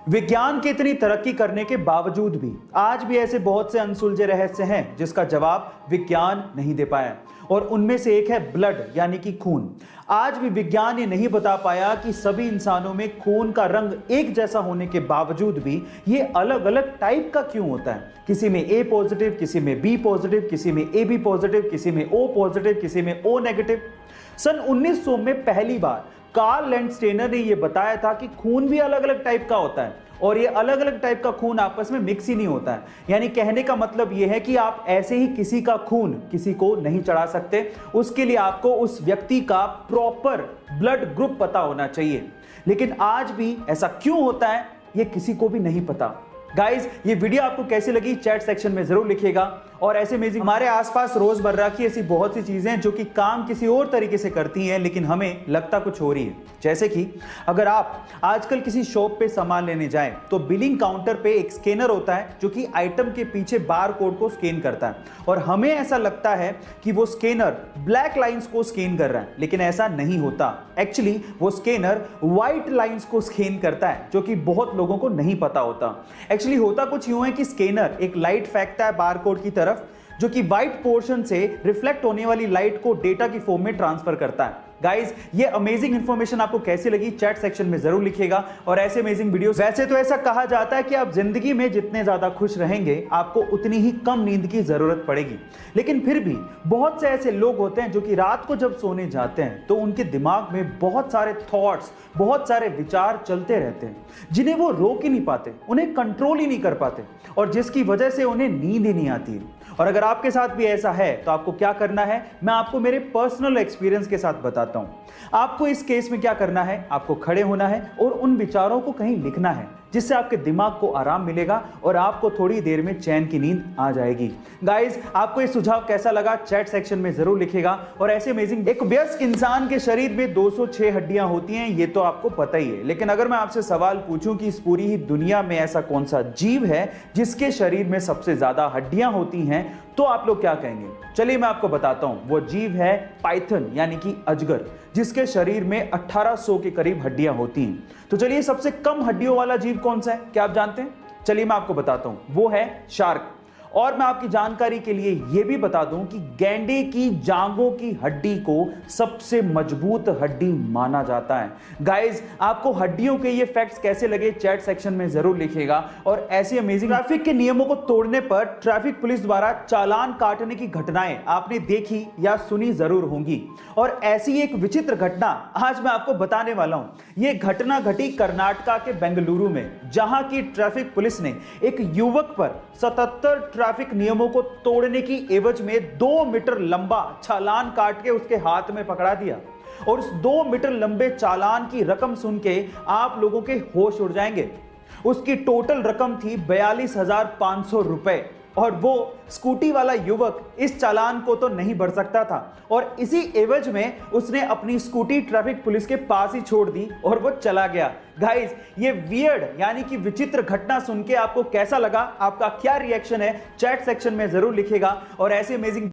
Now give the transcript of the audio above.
विज्ञान की इतनी तरक्की करने के बावजूद भी आज भी ऐसे बहुत से अनसुलझे रहस्य हैं जिसका जवाब विज्ञान नहीं दे पाया। और उनमें से एक है ब्लड यानी कि खून। आज भी विज्ञान ये नहीं बता पाया कि सभी इंसानों में खून का रंग एक जैसा होने के बावजूद भी ये अलग अलग टाइप का क्यों होता है। किसी में ए पॉजिटिव, किसी में बी पॉजिटिव, किसी में ए बी पॉजिटिव, किसी में ओ पॉजिटिव, किसी में ओ नेगेटिव। सन 1900 में पहली बार कार्ल लैंडस्टेनर ने यह बताया था कि खून भी अलग अलग टाइप का होता है और ये अलग अलग टाइप का खून आपस में मिक्स ही नहीं होता है। यानी कहने का मतलब यह है कि आप ऐसे ही किसी का खून किसी को नहीं चढ़ा सकते। उसके लिए आपको उस व्यक्ति का प्रॉपर ब्लड ग्रुप पता होना चाहिए। लेकिन आज भी ऐसा क्यों होता है ये किसी को भी नहीं पता। गाइज, ये वीडियो आपको कैसी लगी चैट सेक्शन में जरूर लिखिएगा। और ऐसे अमेजिंग हमारे आसपास रोजमर्रा की ऐसी बहुत सी चीजें हैं जो कि काम किसी और तरीके से करती हैं लेकिन हमें लगता कुछ हो रही है। जैसे कि अगर आप आजकल किसी शॉप पे सामान लेने जाएं तो बिलिंग काउंटर पे एक स्कैनर होता है जो कि आइटम के पीछे बार कोड को स्कैन करता है और हमें ऐसा लगता है कि वो स्कैनर ब्लैक लाइंस को स्कैन कर रहा है, लेकिन ऐसा नहीं होता। एक्चुअली वो स्कैनर व्हाइट लाइंस को स्कैन करता है जो कि बहुत लोगों को नहीं पता होता। एक्चुअली होता कुछ यूं है कि स्कैनर एक लाइट फेंकता है बारकोड की तरफ जो कि व्हाइट पोर्शन से रिफ्लेक्ट होने वाली लाइट को डेटा की फॉर्म में ट्रांसफर करता है। गाइस, ये अमेजिंग इंफॉर्मेशन आपको कैसी लगी चैट सेक्शन में जरूर लिखिएगा। और ऐसे अमेजिंग वीडियोस, वैसे तो ऐसा कहा जाता है कि आप जिंदगी में जितने ज्यादा खुश रहेंगे आपको उतनी ही कम नींद की जरूरत पड़ेगी, लेकिन फिर भी बहुत से ऐसे लोग होते हैं जो कि रात को जब सोने जाते हैं तो उनके दिमाग में बहुत सारे थॉट्स, बहुत सारे विचार चलते रहते हैं जिन्हें वो रोक ही नहीं पाते, उन्हें कंट्रोल ही नहीं कर पाते और जिसकी वजह से उन्हें नींद ही नहीं आती है। और अगर आपके साथ भी ऐसा है तो आपको क्या करना है मैं आपको मेरे पर्सनल एक्सपीरियंस के साथ बताता हूं। आपको इस केस में क्या करना है, आपको खड़े होना है और उन विचारों को कहीं लिखना है जिससे आपके दिमाग को आराम मिलेगा और आपको थोड़ी देर में चैन की नींद आ जाएगी। गाइस, आपको ये सुझाव कैसा लगा चैट सेक्शन में जरूर लिखिएगा। और ऐसे अमेजिंग, एक वयस्क इंसान के शरीर में 206 हड्डियां होती हैं ये तो आपको पता ही है, लेकिन अगर मैं आपसे सवाल पूछूं कि इस पूरी ही दुनिया में ऐसा कौन सा जीव है जिसके शरीर में सबसे ज्यादा हड्डियां होती हैं तो आप लोग क्या कहेंगे? चलिए मैं आपको बताता हूं। वो जीव है पाइथन यानी कि अजगर, जिसके शरीर में 1800 के करीब हड्डियां होती हैं। तो चलिए सबसे कम हड्डियों वाला जीव कौन सा है, क्या आप जानते हैं? चलिए मैं आपको बताता हूं, वो है शार्क। और मैं आपकी जानकारी के लिए यह भी बता दूं कि गैंडे की जांघों की हड्डी को सबसे मजबूत हड्डी माना जाता है। गाइस, आपको हड्डियों के ये फैक्ट्स कैसे लगे चैट सेक्शन में जरूर लिखिएगा। और ऐसी अमेजिंग ट्रैफिक के नियमों को तोड़ने पर ट्रैफिक पुलिस द्वारा चालान काटने की घटनाएं आपने देखी या सुनी जरूर होंगी। और ऐसी एक विचित्र घटना आज मैं आपको बताने वाला हूं। यह घटना घटी कर्नाटका के बेंगलुरु में, जहां की ट्रैफिक पुलिस ने एक युवक पर 77 ट्रैफिक नियमों को तोड़ने की एवज में 2 मीटर लंबा चालान काट के उसके हाथ में पकड़ा दिया। और उस 2 मीटर लंबे चालान की रकम सुन के आप लोगों के होश उड़ जाएंगे। उसकी टोटल रकम थी 42,500 रुपए और वो स्कूटी वाला युवक इस चालान को तो नहीं भर सकता था और इसी एवज में उसने अपनी स्कूटी ट्रैफिक पुलिस के पास ही छोड़ दी और वो चला गया। गाइस, ये वियर्ड यानी कि विचित्र घटना सुन के आपको कैसा लगा, आपका क्या रिएक्शन है चैट सेक्शन में जरूर लिखिएगा। और ऐसे अमेजिंग